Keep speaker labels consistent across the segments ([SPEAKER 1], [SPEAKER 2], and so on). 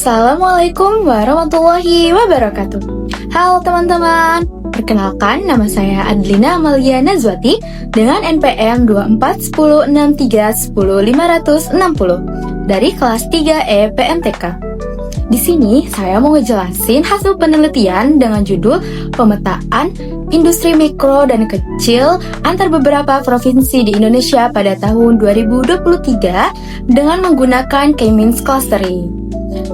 [SPEAKER 1] Assalamualaikum warahmatullahi wabarakatuh. Halo teman-teman, perkenalkan nama saya Adlina Amalia Nazwati dengan NPM 241063100560 dari kelas 3E PMTK. Di sini saya mau ngejelasin hasil penelitian dengan judul Pemetaan Industri Mikro dan Kecil antar beberapa provinsi di Indonesia pada tahun 2023 dengan menggunakan K-means clustering.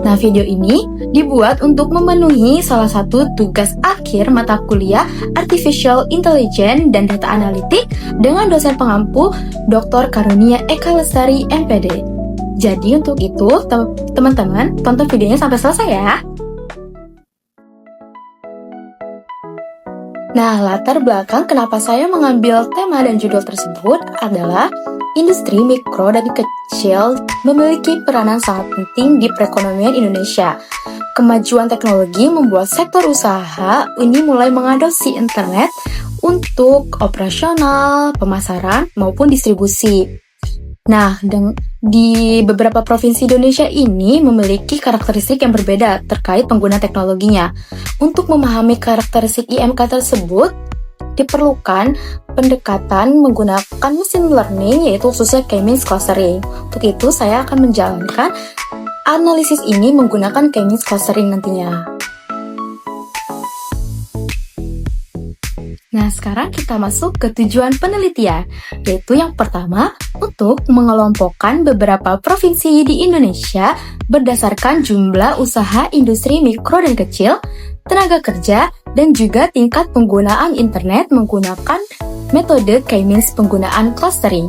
[SPEAKER 1] Nah, video ini dibuat untuk memenuhi salah satu tugas akhir mata kuliah Artificial Intelligence dan Data Analytic dengan dosen pengampu Dr. Karunia Eka Lestari, MPD. Jadi untuk itu, teman-teman, tonton videonya sampai selesai ya. Nah, latar belakang kenapa saya mengambil tema dan judul tersebut adalah industri mikro dan kecil memiliki peranan sangat penting di perekonomian Indonesia. Kemajuan teknologi membuat sektor usaha ini mulai mengadopsi internet untuk operasional, pemasaran, maupun distribusi. Nah, di beberapa provinsi Indonesia ini memiliki karakteristik yang berbeda terkait pengguna teknologinya. Untuk memahami karakteristik IMK tersebut, diperlukan pendekatan menggunakan machine learning, yaitu khususnya K-means clustering. Untuk itu, saya akan menjalankan analisis ini menggunakan K-means clustering nantinya. Nah, sekarang kita masuk ke tujuan penelitian, yaitu yang pertama, untuk mengelompokkan beberapa provinsi di Indonesia berdasarkan jumlah usaha industri mikro dan kecil, tenaga kerja, dan juga tingkat penggunaan internet menggunakan metode K-means penggunaan clustering.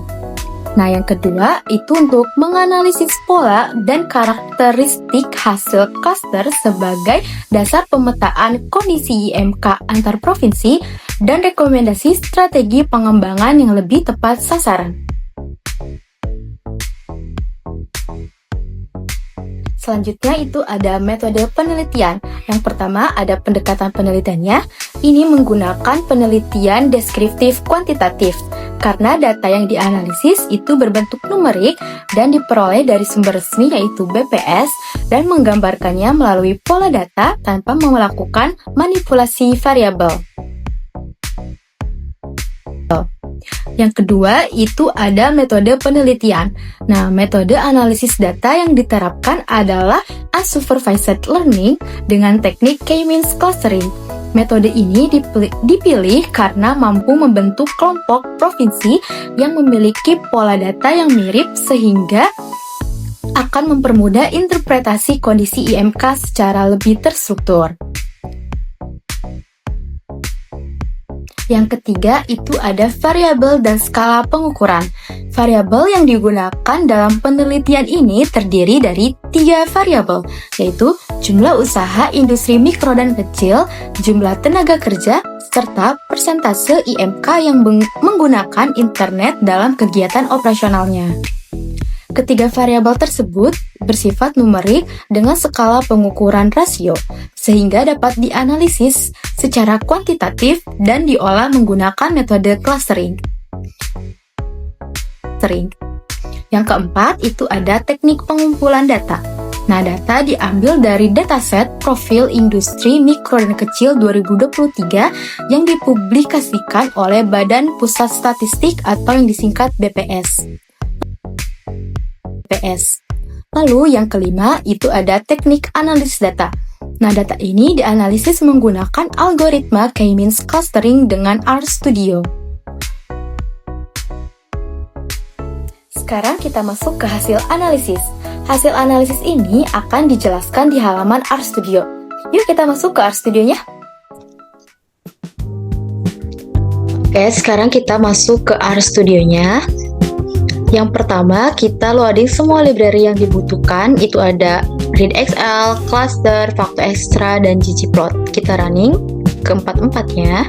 [SPEAKER 1] Nah, yang kedua itu untuk menganalisis pola dan karakteristik hasil cluster sebagai dasar pemetaan kondisi IMK antar provinsi dan rekomendasi strategi pengembangan yang lebih tepat sasaran. Selanjutnya itu ada metode penelitian. Yang pertama ada pendekatan penelitiannya. Ini menggunakan penelitian deskriptif kuantitatif. Karena data yang dianalisis itu berbentuk numerik dan diperoleh dari sumber resmi yaitu BPS dan menggambarkannya melalui pola data tanpa melakukan manipulasi variabel. Yang kedua itu ada metode penelitian. Nah, metode analisis data yang diterapkan adalah unsupervised learning dengan teknik K-means clustering. Metode ini dipilih karena mampu membentuk kelompok provinsi yang memiliki pola data yang mirip sehingga akan mempermudah interpretasi kondisi IMK secara lebih terstruktur. Yang ketiga itu ada variabel dan skala pengukuran. Variabel yang digunakan dalam penelitian ini terdiri dari 3 variabel, yaitu jumlah usaha industri mikro dan kecil, jumlah tenaga kerja, serta persentase IMK yang menggunakan internet dalam kegiatan operasionalnya. Ketiga variabel tersebut bersifat numerik dengan skala pengukuran rasio, sehingga dapat dianalisis secara kuantitatif dan diolah menggunakan metode clustering. Yang keempat itu ada teknik pengumpulan data. Nah, data diambil dari dataset profil industri mikro dan kecil 2023 yang dipublikasikan oleh Badan Pusat Statistik atau yang disingkat BPS. Lalu yang kelima itu ada teknik analisis data. Nah, data ini dianalisis menggunakan algoritma K-means clustering dengan RStudio. Sekarang kita masuk ke hasil analisis. Hasil analisis ini akan dijelaskan di halaman RStudio. Yuk kita masuk ke RStudionya. Oke, sekarang kita masuk ke RStudionya. Yang pertama, kita loading semua library yang dibutuhkan. Itu ada readxl, cluster, factoextra, dan ggplot. Kita running keempat-empatnya.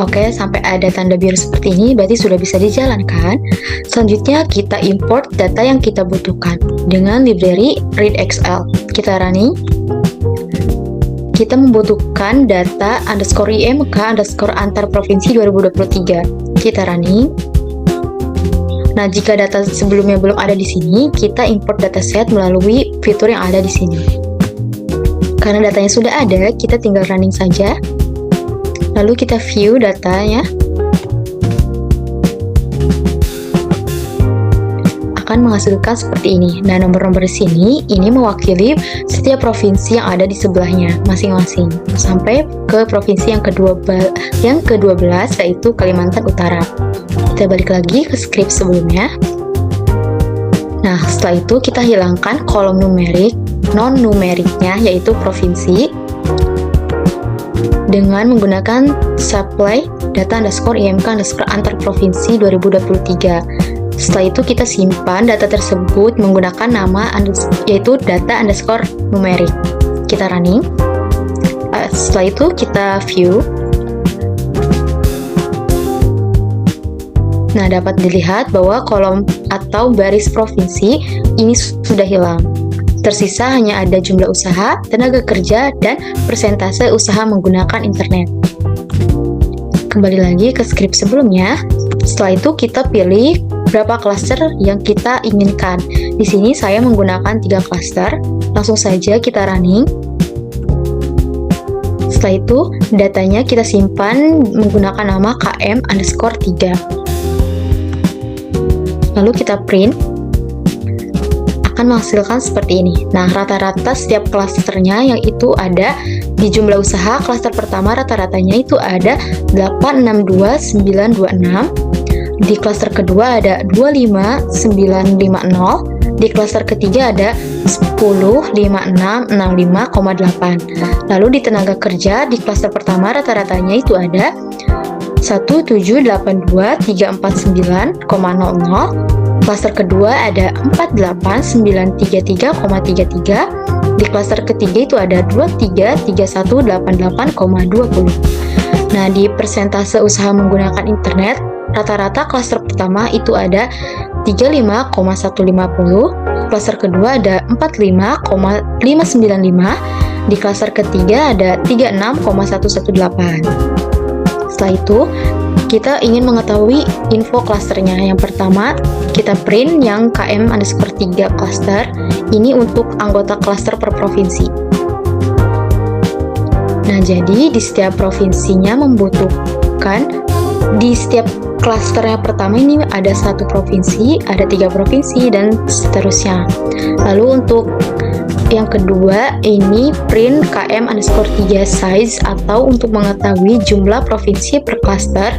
[SPEAKER 1] Oke, sampai ada tanda biru seperti ini, berarti sudah bisa dijalankan. Selanjutnya, kita import data yang kita butuhkan dengan library readxl. Kita running. Kita membutuhkan data _IMK_ antar provinsi 2023. Kita running. Nah, jika data sebelumnya belum ada di sini, kita import dataset melalui fitur yang ada di sini. Karena datanya sudah ada, kita tinggal running saja. Lalu kita view datanya. Akan menghasilkan seperti ini. Nah, nomor-nomor di sini ini mewakili setiap provinsi yang ada di sebelahnya masing-masing sampai ke provinsi yang ke-12 yaitu Kalimantan Utara. Kita balik lagi ke script sebelumnya. Nah, setelah itu kita hilangkan kolom numerik, non-numeriknya yaitu provinsi dengan menggunakan supply data _imk antar provinsi 2023. Setelah itu kita simpan data tersebut menggunakan nama yaitu data _numerik. Kita running. Setelah itu kita view. Nah, dapat dilihat bahwa kolom atau baris provinsi ini sudah hilang. Tersisa hanya ada jumlah usaha, tenaga kerja, dan persentase usaha menggunakan internet. Kembali lagi ke script sebelumnya. Setelah itu kita pilih berapa klaster yang kita inginkan. Di sini saya menggunakan 3 klaster. Langsung saja kita running. Setelah itu datanya kita simpan menggunakan nama KM_3. Lalu kita print. Akan menghasilkan seperti ini. Nah, rata-rata setiap klasternya yang itu ada di jumlah usaha klaster pertama rata-ratanya itu ada 862926. Di klaster kedua ada 25950, di klaster ketiga ada 105665,8. Lalu di tenaga kerja di klaster pertama rata-ratanya itu ada 1782349,00. Klaster kedua ada 48933,33. Di klaster ketiga itu ada 233188,20. Nah, di persentase usaha menggunakan internet rata-rata klaster pertama itu ada 35,150, klaster kedua ada 45,595, di klaster ketiga ada 36,118. Setelah itu, kita ingin mengetahui info klasternya. Yang pertama, kita print yang KM_3 klaster. Ini untuk anggota klaster per provinsi. Nah, jadi di setiap provinsinya membutuhkan di setiap klasternya pertama ini ada 1 provinsi, ada 3 provinsi, dan seterusnya. Lalu untuk yang kedua ini print KM_3 size atau untuk mengetahui jumlah provinsi per klaster.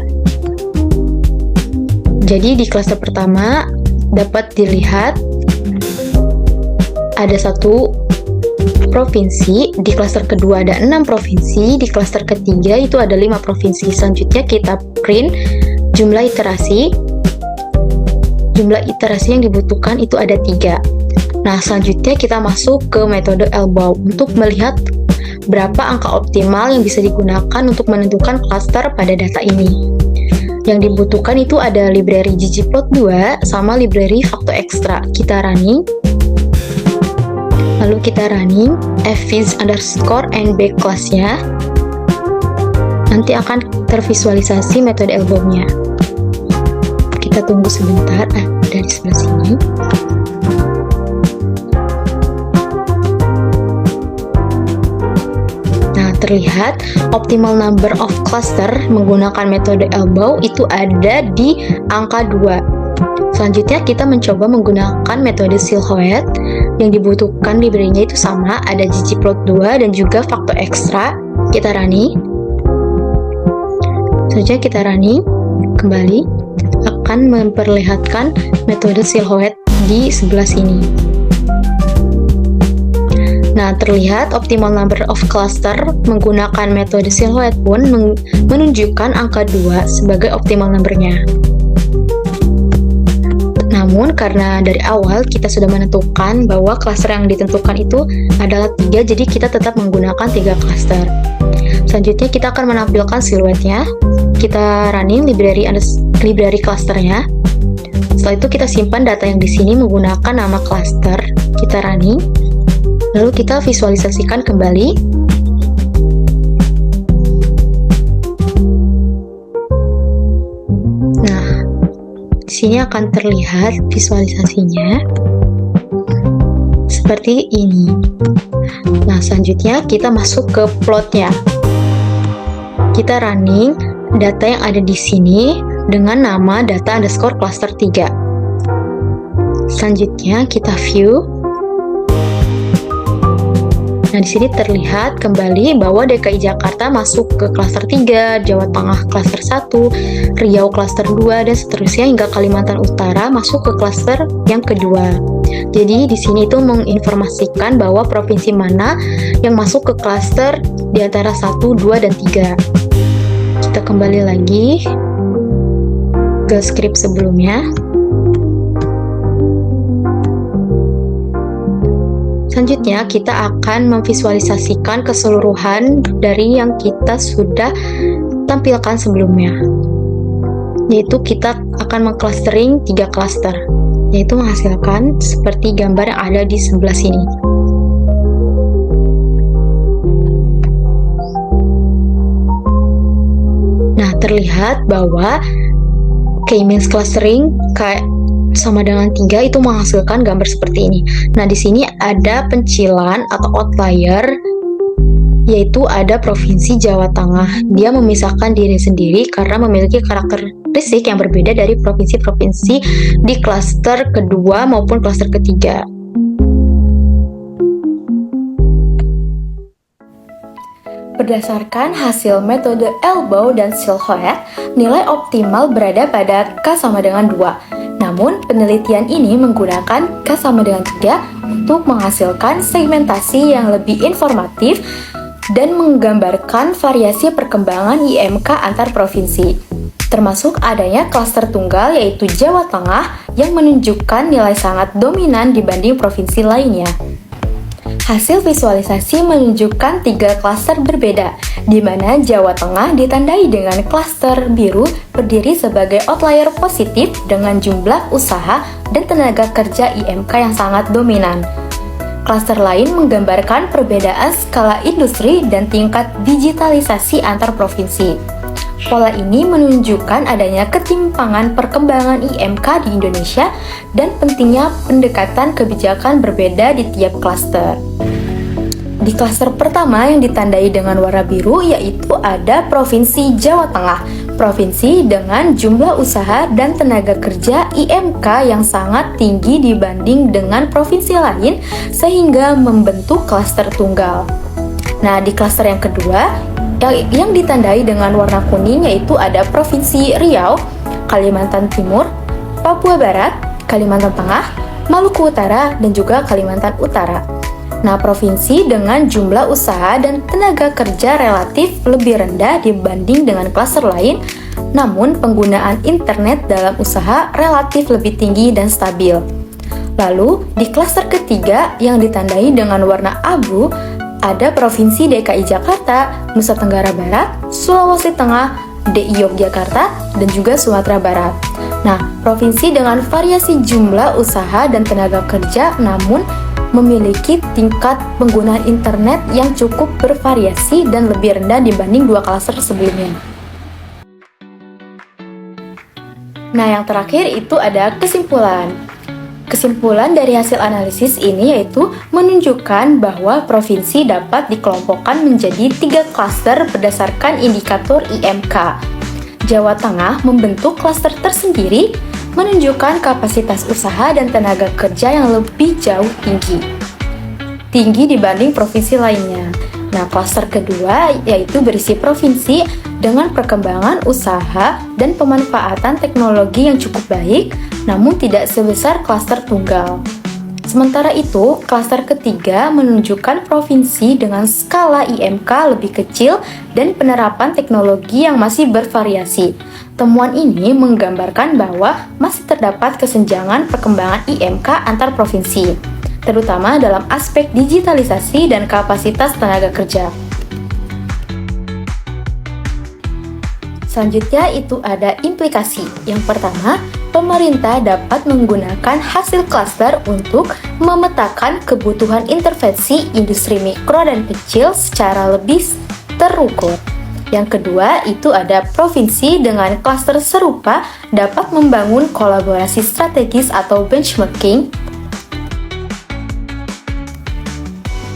[SPEAKER 1] Jadi di klaster pertama dapat dilihat ada 1 provinsi, di klaster kedua ada 6 provinsi, di klaster ketiga itu ada 5 provinsi. Selanjutnya kita print jumlah iterasi. Jumlah iterasi yang dibutuhkan itu ada 3. Nah, selanjutnya kita masuk ke metode Elbow untuk melihat berapa angka optimal yang bisa digunakan untuk menentukan klaster pada data ini. Yang dibutuhkan itu ada library ggplot2 sama library Facto Extra. Kita running. Lalu kita running fviz_nb class-nya. Nanti akan tervisualisasi metode Elbow-nya. Kita tunggu sebentar, dari sebelah sini. Nah, terlihat optimal number of cluster menggunakan metode Elbow itu ada di angka 2. Selanjutnya kita mencoba menggunakan metode silhouette. Yang dibutuhkan library-nya itu sama, ada ggplot2 dan juga Facto Extra. Kita running. Selanjutnya kita running kembali, akan memperlihatkan metode silhouette di sebelah sini. Nah, terlihat optimal number of cluster menggunakan metode silhouette pun menunjukkan angka 2 sebagai optimal number-nya. Namun, karena dari awal kita sudah menentukan bahwa klaster yang ditentukan itu adalah 3, jadi kita tetap menggunakan 3 klaster. Selanjutnya kita akan menampilkan siluetnya. Kita running library klasternya. Setelah itu kita simpan data yang di sini menggunakan nama klaster. Kita running. Lalu kita visualisasikan kembali. Nah, di sini akan terlihat visualisasinya seperti ini. Nah, selanjutnya kita masuk ke plotnya. Kita running data yang ada di sini dengan nama data underscore cluster 3. Selanjutnya kita view. Nah, di sini terlihat kembali bahwa DKI Jakarta masuk ke klaster 3, Jawa Tengah klaster 1, Riau klaster 2, dan seterusnya hingga Kalimantan Utara masuk ke klaster yang kedua. Jadi di sini itu menginformasikan bahwa provinsi mana yang masuk ke klaster di antara 1, 2, dan 3. Kita kembali lagi ke skrip sebelumnya. Selanjutnya, kita akan memvisualisasikan keseluruhan dari yang kita sudah tampilkan sebelumnya. Yaitu kita akan mengclustering 3 cluster, yaitu menghasilkan seperti gambar yang ada di sebelah sini. Nah, terlihat bahwa K-means clustering sama dengan 3 itu menghasilkan gambar seperti ini. Nah, di sini ada pencilan atau outlier, yaitu ada Provinsi Jawa Tengah. Dia memisahkan diri sendiri karena memiliki karakteristik yang berbeda dari provinsi-provinsi di klaster kedua maupun klaster ketiga. Berdasarkan hasil metode Elbow dan Silhouette, nilai optimal berada pada K sama dengan 2. Namun, penelitian ini menggunakan K sama dengan 3 untuk menghasilkan segmentasi yang lebih informatif dan menggambarkan variasi perkembangan IMK antar provinsi. Termasuk adanya klaster tunggal yaitu Jawa Tengah yang menunjukkan nilai sangat dominan dibanding provinsi lainnya. Hasil visualisasi menunjukkan 3 klaster berbeda, di mana Jawa Tengah ditandai dengan klaster biru berdiri sebagai outlier positif dengan jumlah usaha dan tenaga kerja IMK yang sangat dominan. Klaster lain menggambarkan perbedaan skala industri dan tingkat digitalisasi antar provinsi. Pola ini menunjukkan adanya ketimpangan perkembangan IMK di Indonesia dan pentingnya pendekatan kebijakan berbeda di tiap klaster. Di klaster pertama yang ditandai dengan warna biru yaitu ada Provinsi Jawa Tengah, provinsi dengan jumlah usaha dan tenaga kerja IMK yang sangat tinggi dibanding dengan provinsi lain sehingga membentuk klaster tunggal. Nah, di klaster yang kedua yang ditandai dengan warna kuning yaitu ada Provinsi Riau, Kalimantan Timur, Papua Barat, Kalimantan Tengah, Maluku Utara, dan juga Kalimantan Utara. Nah, provinsi dengan jumlah usaha dan tenaga kerja relatif lebih rendah dibanding dengan klaster lain, namun penggunaan internet dalam usaha relatif lebih tinggi dan stabil. Lalu, di klaster ketiga yang ditandai dengan warna abu, ada Provinsi DKI Jakarta, Nusa Tenggara Barat, Sulawesi Tengah, DI Yogyakarta, dan juga Sumatera Barat. Nah, provinsi dengan variasi jumlah usaha dan tenaga kerja namun memiliki tingkat penggunaan internet yang cukup bervariasi dan lebih rendah dibanding 2 klaster sebelumnya. Nah, yang terakhir itu ada kesimpulan. Kesimpulan dari hasil analisis ini yaitu menunjukkan bahwa provinsi dapat dikelompokkan menjadi 3 klaster berdasarkan indikator IMK. Jawa Tengah membentuk klaster tersendiri, menunjukkan kapasitas usaha dan tenaga kerja yang lebih jauh tinggi dibanding provinsi lainnya. Nah, klaster kedua yaitu berisi provinsi dengan perkembangan usaha dan pemanfaatan teknologi yang cukup baik, namun tidak sebesar klaster tunggal. Sementara itu, klaster ketiga menunjukkan provinsi dengan skala IMK lebih kecil dan penerapan teknologi yang masih bervariasi. Temuan ini menggambarkan bahwa masih terdapat kesenjangan perkembangan IMK antar provinsi, terutama dalam aspek digitalisasi dan kapasitas tenaga kerja. Selanjutnya itu ada implikasi. Yang pertama, pemerintah dapat menggunakan hasil klaster untuk memetakan kebutuhan intervensi industri mikro dan kecil secara lebih terukur. Yang kedua, itu ada provinsi dengan klaster serupa dapat membangun kolaborasi strategis atau benchmarking.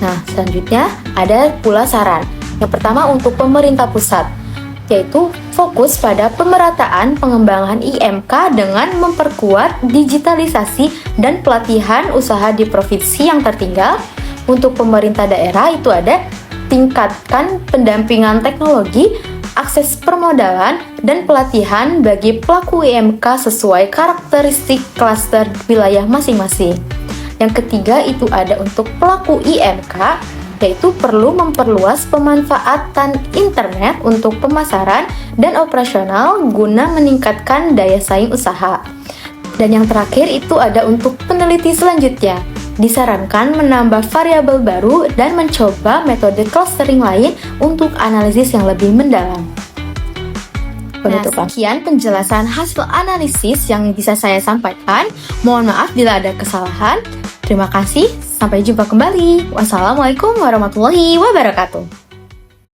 [SPEAKER 1] Nah, selanjutnya ada pula saran. Yang pertama untuk pemerintah pusat, yaitu fokus pada pemerataan pengembangan IMK dengan memperkuat digitalisasi dan pelatihan usaha di provinsi yang tertinggal. Untuk pemerintah daerah itu ada tingkatkan pendampingan teknologi, akses permodalan, dan pelatihan bagi pelaku IMK sesuai karakteristik klaster wilayah masing-masing. Yang ketiga itu ada untuk pelaku IMK, yaitu perlu memperluas pemanfaatan internet untuk pemasaran dan operasional guna meningkatkan daya saing usaha. Dan yang terakhir itu ada untuk peneliti selanjutnya. Disarankan menambah variabel baru dan mencoba metode clustering lain untuk analisis yang lebih mendalam. Penutupan. Sekian penjelasan hasil analisis yang bisa saya sampaikan. Mohon maaf bila ada kesalahan. Terima kasih, sampai jumpa kembali. Wassalamualaikum warahmatullahi wabarakatuh.